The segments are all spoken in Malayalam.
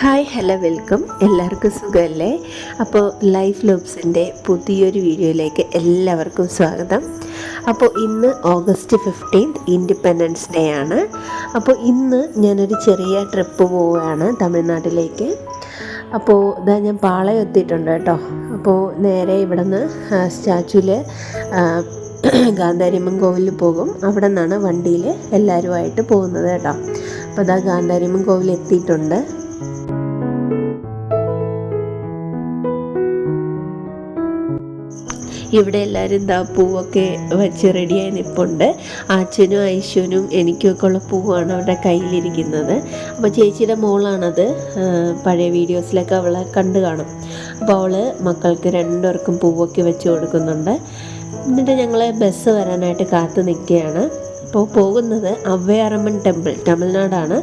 Hi hello welcome. എല്ലാവർക്കും സുഖമല്ലേ? അപ്പോൾ ലൈഫ് ലോബ്സിൻ്റെ പുതിയൊരു വീഡിയോയിലേക്ക് എല്ലാവർക്കും സ്വാഗതം. അപ്പോൾ ഇന്ന് August 15 ഇൻഡിപെൻഡൻസ് ഡേ ആണ്. അപ്പോൾ ഇന്ന് ഞാനൊരു ചെറിയ ട്രിപ്പ് പോവുകയാണ് തമിഴ്നാട്ടിലേക്ക്. അപ്പോൾ ഇതാ ഞാൻ പാളയം എത്തിയിട്ടുണ്ട് കേട്ടോ. അപ്പോൾ നേരെ ഇവിടെ നിന്ന് സ്റ്റാച്യൂവിൽ ഗാന്ധാരിയമ്മൻ കോവിലിൽ പോകും. അവിടെ നിന്നാണ് വണ്ടിയിൽ എല്ലാവരുമായിട്ട് പോകുന്നത് കേട്ടോ. അപ്പോൾ ഇതാ ഗാന്ധാരിയമ്മൻ കോവിൽ എത്തിയിട്ടുണ്ട്. ഇവിടെ എല്ലാവരും എന്താ പൂവൊക്കെ വെച്ച് റെഡിയായി നിൽപ്പുണ്ട്. അച്ഛനും ഐശ്വനും എനിക്കുമൊക്കെ ഉള്ള പൂവാണ് അവിടെ കയ്യിലിരിക്കുന്നത്. അപ്പോൾ ചേച്ചിയുടെ മോളാണത്. പഴയ വീഡിയോസിലൊക്കെ അവളെ കണ്ടു കാണും. അപ്പോൾ അവൾ മക്കൾക്ക് രണ്ടുപേർക്കും പൂവൊക്കെ വെച്ച് കൊടുക്കുന്നുണ്ട്. എന്നിട്ട് ഞങ്ങൾ ബസ് വരാനായിട്ട് കാത്തു നിൽക്കുകയാണ്. അപ്പോൾ പോകുന്നത് അവ്വയാറമ്മൻ ടെമ്പിൾ, തമിഴ്നാടാണ്.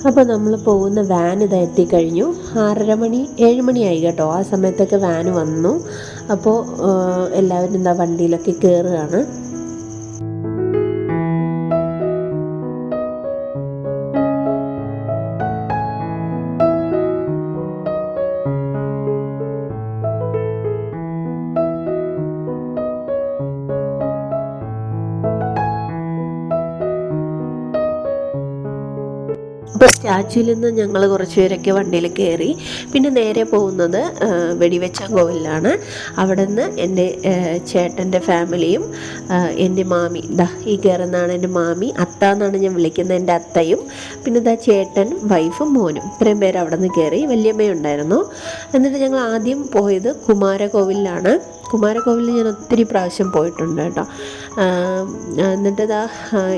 അപ്പോൾ നമ്മൾ പോകുന്ന വാൻ ഇത് എത്തിക്കഴിഞ്ഞു. 6:30 7 മണിയായി കേട്ടോ. ആ സമയത്തൊക്കെ വാൻ വന്നു. അപ്പോൾ എല്ലാവരും എന്താ വണ്ടിയിലൊക്കെ കയറുകയാണ്. അപ്പോൾ സ്റ്റാച്യൂവിൽ നിന്ന് ഞങ്ങൾ കുറച്ച് പേരൊക്കെ വണ്ടിയിൽ കയറി. പിന്നെ നേരെ പോകുന്നത് വെടിവെച്ചാൻ കോവിലാണ്. അവിടെ നിന്ന് എൻ്റെ ചേട്ടൻ്റെ ഫാമിലിയും എൻ്റെ മാമി, ഈ കയറുന്നതാണ് എൻ്റെ മാമി. അത്ത എന്നാണ് ഞാൻ വിളിക്കുന്നത്, എൻ്റെ അത്തയും. പിന്നെ ചേട്ടൻ, വൈഫും, മോനും, ഇത്രയും പേര് അവിടെ നിന്ന് കയറി. വല്യമ്മയുണ്ടായിരുന്നു. എന്നിട്ട് ഞങ്ങൾ ആദ്യം പോയത് കുമാരകോവിലാണ്. കുമാരകോവിലിൽ ഞാൻ ഒത്തിരി പ്രാവശ്യം പോയിട്ടുണ്ട് കേട്ടോ. എന്നിട്ട്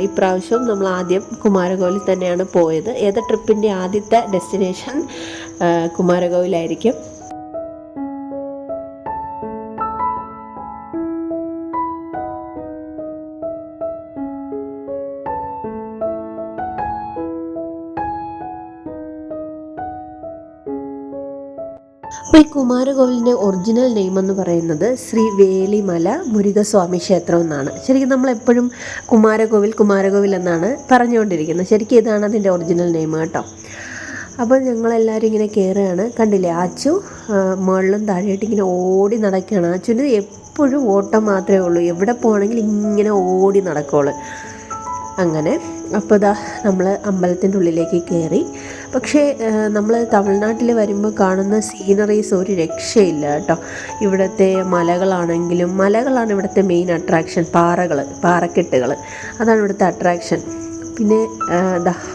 ഇപ്രാവശ്യം നമ്മൾ ആദ്യം കുമാരകോവിലിൽ തന്നെയാണ് പോയത്. ഏത് ട്രിപ്പിൻ്റെ ആദ്യത്തെ ഡെസ്റ്റിനേഷൻ കുമാരകോവിലായിരിക്കും. അപ്പോൾ ഈ കുമാരകോവിലിൻ്റെ ഒറിജിനൽ നെയിം എന്ന് പറയുന്നത് ശ്രീ വേളിമല മുരുകസ്വാമി ക്ഷേത്രം എന്നാണ്. ശരിക്കും നമ്മളെപ്പോഴും കുമാരകോവിൽ എന്നാണ് പറഞ്ഞുകൊണ്ടിരിക്കുന്നത്. ശരിക്കും ഇതാണ് അതിൻ്റെ ഒറിജിനൽ നെയിം കേട്ടോ. അപ്പോൾ ഞങ്ങളെല്ലാവരും ഇങ്ങനെ കയറുകയാണ്. കണ്ടില്ലേ, ആച്ചു മുകളിലും താഴെയായിട്ട് ഇങ്ങനെ ഓടി നടക്കുകയാണ്. ആച്ചുവിന് എപ്പോഴും ഓട്ടം മാത്രമേ ഉള്ളൂ. എവിടെ പോകണമെങ്കിൽ ഇങ്ങനെ ഓടി നടക്കുള്ളൂ. അങ്ങനെ അപ്പോൾ നമ്മൾ അമ്പലത്തിൻ്റെ ഉള്ളിലേക്ക് കയറി. പക്ഷേ നമ്മൾ തമിഴ്നാട്ടിൽ വരുമ്പോൾ കാണുന്ന സീനറീസ് ഒരു രക്ഷയില്ല കേട്ടോ. ഇവിടുത്തെ മലകളാണ് ഇവിടുത്തെ മെയിൻ അട്രാക്ഷൻ. പാറക്കെട്ടുകൾ, അതാണ് ഇവിടുത്തെ അട്രാക്ഷൻ. പിന്നെ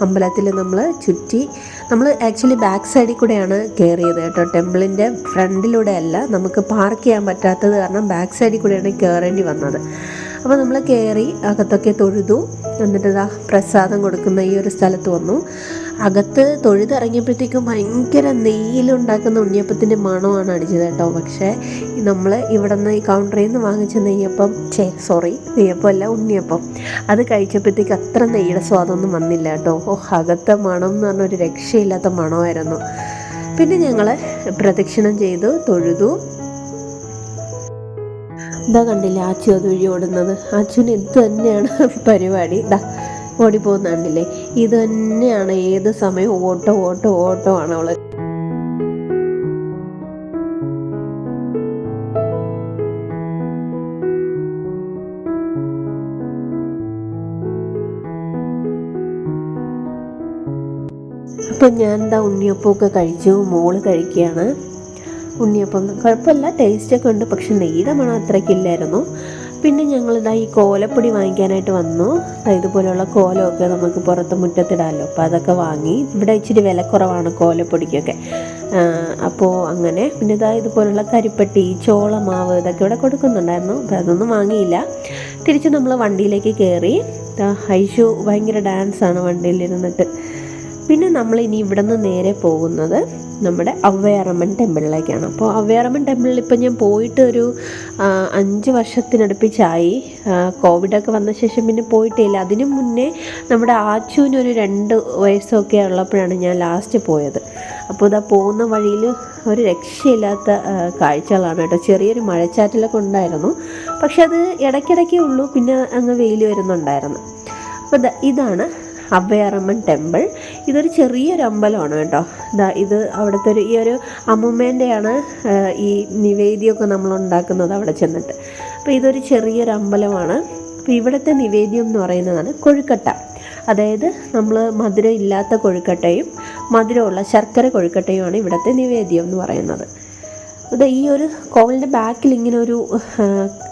അമ്പലത്തിൽ നമ്മൾ ആക്ച്വലി ബാക്ക് സൈഡിൽ കൂടെയാണ് കയറിയത് കേട്ടോ. ടെമ്പിളിൻ്റെ ഫ്രണ്ടിലൂടെ അല്ല. നമുക്ക് പാർക്ക് ചെയ്യാൻ പറ്റാത്തത് കാരണം ബാക്ക് സൈഡിൽ കൂടെയാണ് കയറേണ്ടി വന്നത്. അപ്പോൾ നമ്മൾ കയറി അകത്തൊക്കെ തൊഴുതു. എന്നിട്ട് പ്രസാദം കൊടുക്കുന്ന ഈ ഒരു സ്ഥലത്ത് വന്നു. അകത്ത് തൊഴുതിറങ്ങിയപ്പോഴത്തേക്കും ഭയങ്കര നെയ്യിലുണ്ടാക്കുന്ന ഉണ്ണിയപ്പത്തിൻ്റെ മണമാണ് അടിച്ചത് കേട്ടോ. പക്ഷേ നമ്മൾ ഇവിടെ നിന്ന് ഈ കൗണ്ടറിൽ നിന്ന് വാങ്ങിച്ച നെയ്യപ്പം അല്ല, ഉണ്ണിയപ്പം, അത് കഴിച്ചപ്പോഴത്തേക്ക് അത്ര നെയ്യുടെ സ്വാദമൊന്നും വന്നില്ല കേട്ടോ. അകത്തെ മണം എന്ന് പറഞ്ഞൊരു രക്ഷയില്ലാത്ത മണമായിരുന്നു. പിന്നെ ഞങ്ങൾ പ്രദക്ഷിണം ചെയ്തു, തൊഴുതു. കണ്ടില്ലേ ആച്ചു അതുവഴി ഓടുന്നത്. ആച്ചുവിന് ഇത് തന്നെയാണ് പരിപാടി. ഓടിപ്പോകുന്ന കണ്ടില്ലേ, ഇത് തന്നെയാണ് ഏത് സമയവും ഓട്ടമാണ് അവള്. അപ്പം ഞാൻ ഉണ്ണിയപ്പമൊക്കെ കഴിച്ചു. മോള് കഴിക്കുകയാണ്. ഉണ്ണിയപ്പം കുഴപ്പമില്ല, ടേസ്റ്റൊക്കെ ഉണ്ട്. പക്ഷെ നെയ്യുടെ മണം അത്രയ്ക്കില്ലായിരുന്നു. പിന്നെ ഞങ്ങളിതാ ഈ കോലപ്പൊടി വാങ്ങിക്കാനായിട്ട് വന്നു. ഇതുപോലെയുള്ള കോലമൊക്കെ നമുക്ക് പുറത്ത് മുറ്റത്തിടാമല്ലോ. അപ്പോൾ അതൊക്കെ വാങ്ങി. ഇവിടെ ഇച്ചിരി വിലക്കുറവാണ് കോലപ്പൊടിക്കൊക്കെ. അപ്പോൾ അങ്ങനെ പിന്നെ ഇതുപോലുള്ള കരിപ്പട്ടി, ചോളമാവ്, ഇതൊക്കെ ഇവിടെ കൊടുക്കുന്നുണ്ടായിരുന്നു. അപ്പോൾ അതൊന്നും വാങ്ങിയില്ല. തിരിച്ച് നമ്മൾ വണ്ടിയിലേക്ക് കയറി. ഐഷു ഭയങ്കര ഡാൻസാണ് വണ്ടിയിലിരുന്നിട്ട്. പിന്നെ നമ്മളിനി ഇവിടെ നിന്ന് നേരെ പോകുന്നത് നമ്മുടെ അവ്വയാറമ്മൻ ടെമ്പിളിലേക്കാണ്. അപ്പോൾ അവ്വയാറമ്മൻ ടെമ്പിളിൽ ഇപ്പം ഞാൻ പോയിട്ട് ഒരു 5 വർഷത്തിനടുപ്പിച്ചായി. കോവിഡൊക്കെ വന്ന ശേഷം പിന്നെ പോയിട്ടില്ല. അതിനു മുന്നേ നമ്മുടെ ആച്ചുവിനൊരു 2 വയസ്സൊക്കെ ഉള്ളപ്പോഴാണ് ഞാൻ ലാസ്റ്റ് പോയത്. അപ്പോൾ ഇതാ പോകുന്ന വഴിയിൽ ഒരു രക്ഷയില്ലാത്ത കാഴ്ചകളാണ് കേട്ടോ. ചെറിയൊരു മഴച്ചാറ്റിലൊക്കെ ഉണ്ടായിരുന്നു, പക്ഷെ അത് ഇടയ്ക്കിടയ്ക്കേ ഉള്ളൂ, പിന്നെ അങ്ങ് വെയിൽ വരുന്നുണ്ടായിരുന്നു. അപ്പോൾ ഇതാണ് അഭയാറമ്മൻ ടെമ്പിൾ. ഇതൊരു ചെറിയൊരു അമ്പലമാണ് കേട്ടോ. ഇത് അവിടുത്തെ ഈ ഒരു അമ്മുമ്മേൻ്റെയാണ് ഈ നിവേദ്യമൊക്കെ നമ്മൾ ഉണ്ടാക്കുന്നത് അവിടെ ചെന്നിട്ട്. അപ്പോൾ ഇതൊരു ചെറിയൊരു അമ്പലമാണ്. അപ്പോൾ ഇവിടുത്തെ നിവേദ്യം എന്ന് പറയുന്നതാണ് കൊഴുക്കട്ട. അതായത് നമ്മൾ മധുരം ഇല്ലാത്ത കൊഴുക്കട്ടയും മധുരമുള്ള ശർക്കര കൊഴുക്കട്ടയുമാണ് ഇവിടുത്തെ നിവേദ്യം എന്ന് പറയുന്നത്. അത് ഈ ഒരു കോവിലിൻ്റെ ബാക്കിൽ ഇങ്ങനെ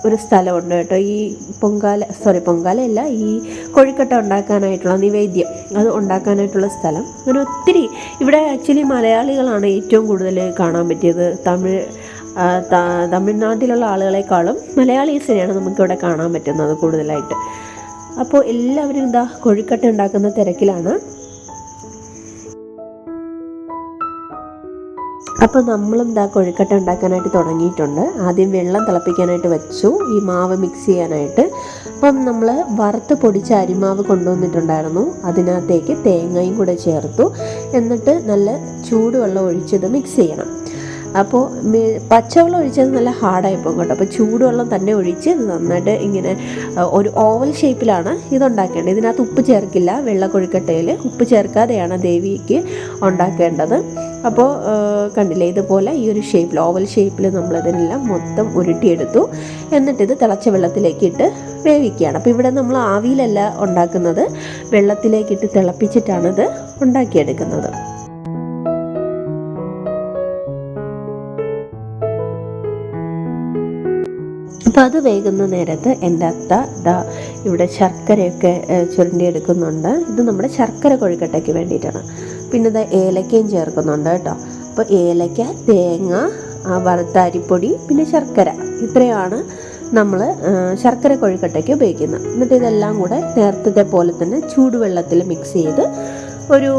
ഒരു സ്ഥലമുണ്ട് കേട്ടോ. ഈ പൊങ്കാലയല്ല, ഈ കൊഴുക്കട്ട ഉണ്ടാക്കാനായിട്ടുള്ള നിവേദ്യം അത് ഉണ്ടാക്കാനായിട്ടുള്ള സ്ഥലം. അങ്ങനെ ഒത്തിരി ഇവിടെ ആക്ച്വലി മലയാളികളാണ് ഏറ്റവും കൂടുതൽ കാണാൻ പറ്റിയത്. തമിഴ്നാട്ടിലുള്ള ആളുകളെക്കാളും മലയാളീസിനെയാണ് നമുക്കിവിടെ കാണാൻ പറ്റുന്നത് കൂടുതലായിട്ട്. അപ്പോൾ എല്ലാവരും കൊഴുക്കട്ട ഉണ്ടാക്കുന്ന തിരക്കിലാണ്. അപ്പോൾ നമ്മളും കൊഴുക്കട്ട ഉണ്ടാക്കാനായിട്ട് തുടങ്ങിയിട്ടുണ്ട്. ആദ്യം വെള്ളം തിളപ്പിക്കാനായിട്ട് വെച്ചു, ഈ മാവ് മിക്സ് ചെയ്യാനായിട്ട്. അപ്പം നമ്മൾ വറുത്ത് പൊടിച്ച അരിമാവ് കൊണ്ടുവന്നിട്ടുണ്ടായിരുന്നു, അതിനകത്തേക്ക് തേങ്ങയും കൂടെ ചേർത്തു. എന്നിട്ട് നല്ല ചൂടുവെള്ളം ഒഴിച്ചത് മിക്സ് ചെയ്യണം. അപ്പോൾ പച്ചവെള്ളം ഒഴിച്ചത് നല്ല ഹാർഡായി പോകും കേട്ടോ. അപ്പോൾ ചൂടുവെള്ളം തന്നെ ഒഴിച്ച് നന്നായിട്ട് ഇങ്ങനെ ഒരു ഓവൽ ഷേപ്പിലാണ് ഇതുണ്ടാക്കേണ്ടത്. ഇതിനകത്ത് ഉപ്പ് ചേർക്കില്ല, വെള്ള കൊഴുക്കട്ടയിൽ ഉപ്പ് ചേർക്കാതെയാണ് ദേവിക്ക് ഉണ്ടാക്കേണ്ടത്. അപ്പോൾ കണ്ടില്ലേ, ഇതുപോലെ ഈ ഒരു ഷേപ്പിൽ, ഓവൽ ഷേപ്പിൽ നമ്മളിതിനെല്ലാം മൊത്തം ഉരുട്ടിയെടുത്തു. എന്നിട്ടിത് തിളച്ച വെള്ളത്തിലേക്കിട്ട് വേവിക്കുകയാണ്. അപ്പോൾ ഇവിടെ നമ്മൾ ആവിയിലല്ല ഉണ്ടാക്കുന്നത്, വെള്ളത്തിലേക്കിട്ട് തിളപ്പിച്ചിട്ടാണിത് ഉണ്ടാക്കിയെടുക്കുന്നത്. അപ്പോൾ അത് വേകുന്ന നേരത്ത് എൻ്റെ അത്ത ഇവിടെ ശർക്കരയൊക്കെ ചുരണ്ടിയെടുക്കുന്നുണ്ട്. ഇത് നമ്മുടെ ശർക്കര കൊഴുക്കട്ടയ്ക്ക് വേണ്ടിയിട്ടാണ്. പിന്നെ ഏലക്കയും ചേർക്കുന്നുണ്ട് കേട്ടോ. അപ്പോൾ ഏലക്ക, തേങ്ങ, വറുത്ത അരിപ്പൊടി, പിന്നെ ശർക്കര, ഇത്രയാണ് നമ്മൾ ശർക്കര കൊഴുക്കട്ടയ്ക്ക് ഉപയോഗിക്കുന്നത്. എന്നിട്ട് ഇതെല്ലാം കൂടെ നേരത്തെ പോലെ തന്നെ ചൂടുവെള്ളത്തിൽ മിക്സ് ചെയ്ത് ഒരു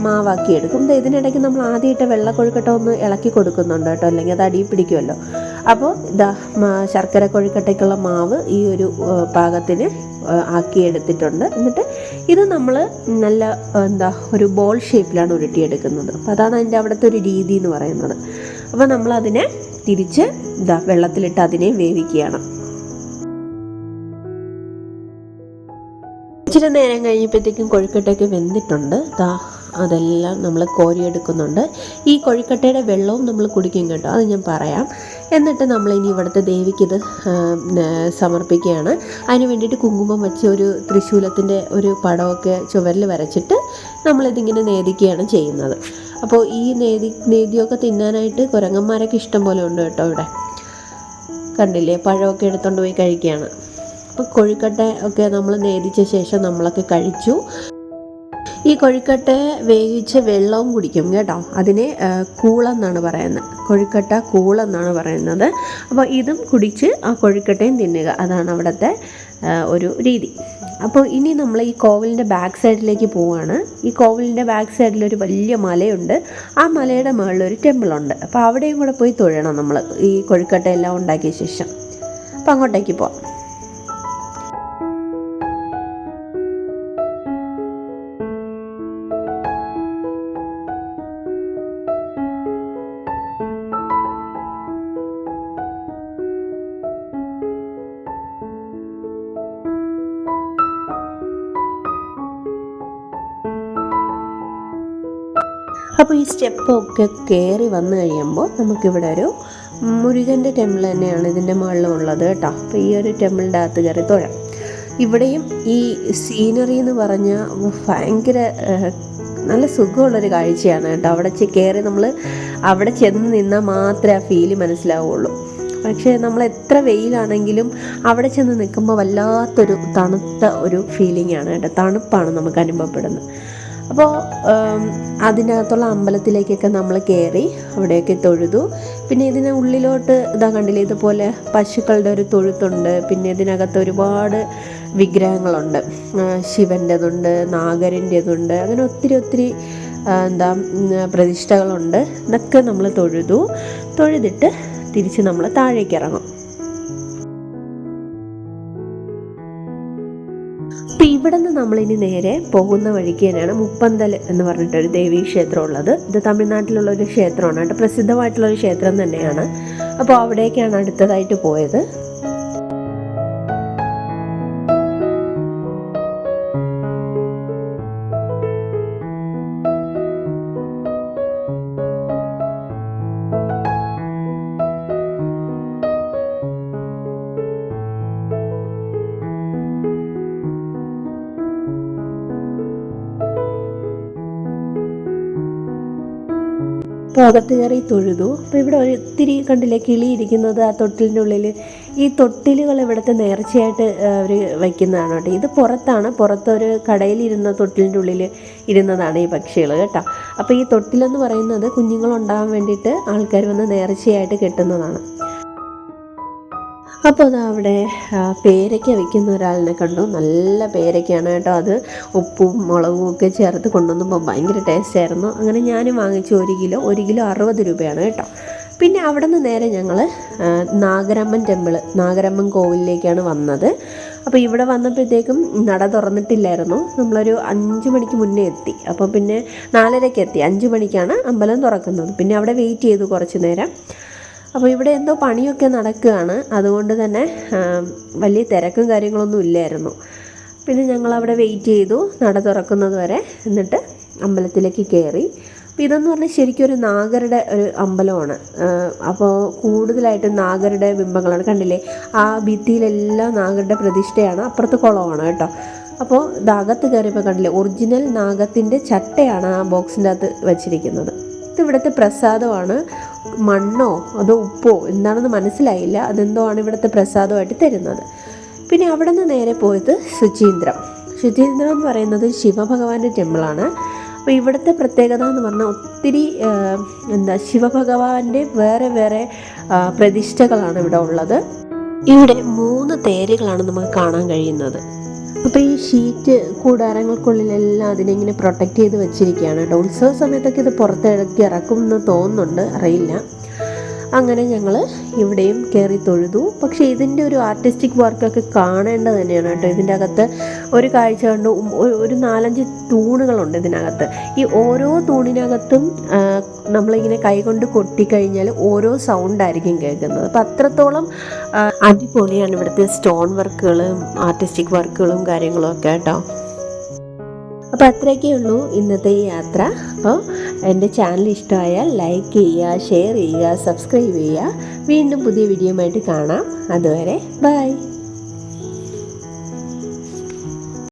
മാവാക്കി എടുക്കും. ഇതിനിടയ്ക്ക് നമ്മൾ ആദ്യമായിട്ട് വെള്ള കൊഴുക്കട്ട ഒന്ന് ഇളക്കി കൊടുക്കുന്നുണ്ട് കേട്ടോ, അല്ലെങ്കിൽ അത് അടിയിൽ പിടിക്കുമല്ലോ. അപ്പോൾ ശർക്കര കൊഴുക്കട്ടയ്ക്കുള്ള മാവ് ഈ ഒരു പാകത്തിന് ആക്കിയെടുത്തിട്ടുണ്ട്. എന്നിട്ട് ഇത് നമ്മൾ നല്ല ഒരു ബോൾ ഷേപ്പിലാണ് ഉരുട്ടിയെടുക്കുന്നത്. അപ്പോൾ അതാണ് അതിൻ്റെ അവിടുത്തെ ഒരു രീതി എന്ന് പറയുന്നത്. അപ്പോൾ നമ്മളതിനെ തിരിച്ച് വെള്ളത്തിലിട്ട് അതിനെ വേവിക്കുകയാണ്. ഇച്ചിരി നേരം കഴിഞ്ഞപ്പോഴത്തേക്കും കൊഴുക്കട്ടയൊക്കെ വെന്തിട്ടുണ്ട്. അതെല്ലാം നമ്മൾ കോരിയെടുക്കുന്നുണ്ട്. ഈ കൊഴുക്കട്ടയുടെ വെള്ളവും നമ്മൾ കുടിക്കും കേട്ടോ, അത് ഞാൻ പറയാം. എന്നിട്ട് നമ്മളിനി ഇവിടുത്തെ ദേവിക്കിത് സമർപ്പിക്കുകയാണ്. അതിന് വേണ്ടിയിട്ട് കുങ്കുമം വെച്ച് ഒരു ത്രിശൂലത്തിൻ്റെ ഒരു പടമൊക്കെ ചുവരിൽ വരച്ചിട്ട് നമ്മളിതിങ്ങനെ നേദിക്കുകയാണ് ചെയ്യുന്നത്. അപ്പോൾ ഈ നേദ്യമൊക്കെ തിന്നാനായിട്ട് കുരങ്ങന്മാരൊക്കെ ഇഷ്ടം പോലെ ഉണ്ട് കേട്ടോ. ഇവിടെ കണ്ടില്ലേ, പഴമൊക്കെ എടുത്തുകൊണ്ട് പോയി കഴിക്കുകയാണ്. അപ്പോൾ കൊഴുക്കട്ട ഒക്കെ നമ്മൾ നേദിച്ച ശേഷം നമ്മളൊക്കെ കഴിച്ചു. ഈ കൊഴുക്കട്ട വേവിച്ച വെള്ളവും കുടിക്കും കേട്ടോ. അതിനെ കൂളെന്നാണ് പറയുന്നത്, കൊഴുക്കട്ട കൂളെന്നാണ് പറയുന്നത്. അപ്പോൾ ഇതും കുടിച്ച് ആ കൊഴുക്കട്ടയും തിന്നുക, അതാണ് അവിടുത്തെ ഒരു രീതി. അപ്പോൾ ഇനി നമ്മൾ ഈ കോവിലിൻ്റെ ബാക്ക് സൈഡിലേക്ക് പോവുകയാണ്. ഈ കോവിലിൻ്റെ ബാക്ക് സൈഡിലൊരു വലിയ മലയുണ്ട്. ആ മലയുടെ മുകളിലൊരു ടെമ്പിളുണ്ട്. അപ്പോൾ അവിടെയും കൂടെ പോയി തൊഴണം നമ്മൾ, ഈ കൊഴുക്കട്ടയെല്ലാം ഉണ്ടാക്കിയ ശേഷം. അപ്പോൾ അങ്ങോട്ടേക്ക് പോവാം. അപ്പോൾ ഈ സ്റ്റെപ്പൊക്കെ കയറി വന്നു കഴിയുമ്പോൾ നമുക്കിവിടെ ഒരു മുരുകൻ്റെ ടെമ്പിൾ തന്നെയാണ് ഇതിൻ്റെ മുകളിലുള്ളത് കേട്ടോ. അപ്പോൾ ഈ ഒരു ടെമ്പിളിൻ്റെ അകത്ത് കയറി തൊഴാം. ഇവിടെയും ഈ സീനറി എന്ന് പറഞ്ഞാൽ ഭയങ്കര നല്ല സുഖമുള്ളൊരു കാഴ്ചയാണ് കേട്ടോ. അവിടെ കയറി നമ്മൾ അവിടെ ചെന്ന് നിന്നാൽ മാത്രമേ ആ ഫീല് മനസ്സിലാവുള്ളൂ. പക്ഷേ നമ്മൾ എത്ര വെയിലാണെങ്കിലും അവിടെ ചെന്ന് നിൽക്കുമ്പോൾ വല്ലാത്തൊരു തണുത്ത ഒരു ഫീലിംഗ് ആണ് കേട്ടോ. തണുപ്പാണ് നമുക്ക് അനുഭവപ്പെടുന്നത്. അപ്പോൾ അതിനകത്തുള്ള അമ്പലത്തിലേക്കൊക്കെ നമ്മൾ കയറി അവിടെയൊക്കെ തൊഴുതു. പിന്നെ ഇതിന് ഉള്ളിലോട്ട് കണ്ടില്ലേ, ഇതുപോലെ പശുക്കളുടെ ഒരു തൊഴുത്തുണ്ട്. പിന്നെ ഇതിനകത്ത് ഒരുപാട് വിഗ്രഹങ്ങളുണ്ട്. ശിവൻ്റെതുണ്ട്, നാഗരൻ്റെതുണ്ട്, അങ്ങനെ ഒത്തിരി പ്രതിഷ്ഠകളുണ്ട്. ഇതൊക്കെ നമ്മൾ തൊഴുതിട്ട് തിരിച്ച് നമ്മൾ താഴേക്ക് ഇറങ്ങും. അപ്പോൾ ഇവിടെ നിന്ന് നമ്മളിനി നേരെ പോകുന്ന വഴിക്ക് തന്നെയാണ് മുപ്പന്തൽ എന്ന് പറഞ്ഞിട്ടൊരു ദേവീ ക്ഷേത്രം ഉള്ളത്. ഇത് തമിഴ്നാട്ടിലുള്ള ഒരു ക്ഷേത്രമാണ് കേട്ടോ, പ്രസിദ്ധമായിട്ടുള്ളൊരു ക്ഷേത്രം തന്നെയാണ്. അപ്പോൾ അവിടേക്കാണ് അടുത്തതായിട്ട് പോയത്. അപ്പോൾ അകത്ത് കയറി തൊഴുതു. അപ്പോൾ ഇവിടെ ഒത്തിരി കണ്ടില്ലേ കിളി ഇരിക്കുന്നത് ആ തൊട്ടിലിൻ്റെ ഉള്ളിൽ. ഈ തൊട്ടിലുകൾ ഇവിടുത്തെ നേർച്ചയായിട്ട് അവർ വയ്ക്കുന്നതാണ് കേട്ടോ. ഇത് പുറത്തൊരു കടയിലിരുന്ന തൊട്ടിലിൻ്റെ ഉള്ളിൽ ഇരുന്നതാണ് ഈ പക്ഷികൾ കേട്ടോ. അപ്പോൾ ഈ തൊട്ടിലെന്ന് പറയുന്നത് കുഞ്ഞുങ്ങളുണ്ടാകാൻ വേണ്ടിയിട്ട് ആൾക്കാർ വന്ന് നേർച്ചയായിട്ട് കെട്ടുന്നതാണ്. അപ്പോൾ അത് അവിടെ പേരയ്ക്ക വയ്ക്കുന്ന ഒരാളിനെ കണ്ടു. നല്ല പേരയ്ക്കാണ് കേട്ടോ. അത് ഉപ്പും മുളകും ഒക്കെ ചേർത്ത് കൊണ്ടുവന്നപ്പോൾ ഭയങ്കര ടേസ്റ്റായിരുന്നു. അങ്ങനെ ഞാനും വാങ്ങിച്ചു 1 കിലോ 60 രൂപയാണ് കേട്ടോ. പിന്നെ അവിടെ നിന്ന് നേരെ ഞങ്ങൾ നാഗരമ്മൻ കോവിലിലേക്കാണ് വന്നത്. അപ്പോൾ ഇവിടെ വന്നപ്പോഴത്തേക്കും നട തുറന്നിട്ടില്ലായിരുന്നു. നമ്മളൊരു 5 മണിക്ക് മുന്നേ എത്തി. അപ്പോൾ പിന്നെ 4:30 എത്തി. 5 മണിക്കാണ് അമ്പലം തുറക്കുന്നത്. പിന്നെ അവിടെ വെയിറ്റ് ചെയ്തു കുറച്ച് നേരം. അപ്പോൾ ഇവിടെ എന്തോ പണിയൊക്കെ നടക്കുകയാണ്, അതുകൊണ്ട് തന്നെ വലിയ തിരക്കും കാര്യങ്ങളൊന്നും ഇല്ലായിരുന്നു. പിന്നെ ഞങ്ങളവിടെ വെയിറ്റ് ചെയ്തു നട തുറക്കുന്നത് വരെ. എന്നിട്ട് അമ്പലത്തിലേക്ക് കയറി. അപ്പോൾ ഇതെന്ന് പറഞ്ഞാൽ ശരിക്കും ഒരു നാഗരുടെ ഒരു അമ്പലമാണ്. അപ്പോൾ കൂടുതലായിട്ടും നാഗരുടെ ബിംബങ്ങളാണ്. കണ്ടില്ലേ, ആ ഭിത്തിയിലെല്ലാം നാഗരുടെ പ്രതിഷ്ഠയാണ്. അപ്പുറത്ത് കുളമാണ് കേട്ടോ. അപ്പോൾ അകത്ത് കയറിയപ്പോൾ കണ്ടില്ലേ, ഒറിജിനൽ നാഗത്തിൻ്റെ ചട്ടയാണ് ആ ബോക്സിൻ്റെ അകത്ത് വച്ചിരിക്കുന്നത്. ഇവിടുത്തെ പ്രസാദമാണ്. മണ്ണോ അതോ ഉപ്പോ എന്താണെന്ന് മനസ്സിലായില്ല. അതെന്തോ ആണ് ഇവിടുത്തെ പ്രസാദമായിട്ട് തരുന്നത്. പിന്നെ അവിടെ നിന്ന് നേരെ പോയത് ശുചീന്ദ്രം എന്ന് പറയുന്നത് ശിവഭഗവാന്റെ ടെമ്പിളാണ്. അപ്പോൾ ഇവിടുത്തെ പ്രത്യേകത എന്ന് പറഞ്ഞാൽ ഒത്തിരി ശിവഭഗവാന്റെ വേറെ പ്രതിഷ്ഠകളാണ് ഇവിടെ ഉള്ളത്. ഇവിടെ 3 തേരുകളാണ് നമുക്ക് കാണാൻ കഴിയുന്നത്. അപ്പോൾ ഈ ഷീറ്റ് കൂടാരങ്ങൾക്കുള്ളിലെല്ലാം അതിനെങ്ങനെ പ്രൊട്ടക്റ്റ് ചെയ്ത് വെച്ചിരിക്കുകയാണ് കേട്ടോ. ഉത്സവ സമയത്തൊക്കെ ഇത് പുറത്തിറക്കി ഇറക്കുമെന്ന് തോന്നുന്നുണ്ട്, അറിയില്ല. അങ്ങനെ ഞങ്ങൾ ഇവിടെയും കയറി തൊഴുതു. പക്ഷേ ഇതിൻ്റെ ഒരു ആർട്ടിസ്റ്റിക് വർക്കൊക്കെ കാണേണ്ടത് തന്നെയാണ് കേട്ടോ. ഇതിൻ്റെ അകത്ത് ഒരു കാഴ്ച കണ്ടു. ഒരു 4-5 തൂണുകളുണ്ട് ഇതിനകത്ത്. ഈ ഓരോ തൂണിനകത്തും നമ്മളിങ്ങനെ കൈകൊണ്ട് കൊട്ടിക്കഴിഞ്ഞാൽ ഓരോ സൗണ്ടായിരിക്കും കേൾക്കുന്നത്. അപ്പം അത്രത്തോളം അടിപൊളിയാണ് ഇവിടുത്തെ സ്റ്റോൺ വർക്കുകളും ആർട്ടിസ്റ്റിക് വർക്കുകളും കാര്യങ്ങളും ഒക്കെ കേട്ടോ. അപ്പോൾ അത്രയൊക്കെ ഉള്ളൂ ഇന്നത്തെ ഈ യാത്ര. അപ്പോൾ എൻ്റെ ചാനൽ ഇഷ്ടമായാൽ ലൈക്ക് ചെയ്യുക, ഷെയർ ചെയ്യുക, സബ്സ്ക്രൈബ് ചെയ്യുക. വീണ്ടും പുതിയ വീഡിയോയുമായിട്ട് കാണാം. അതുവരെ ബൈ.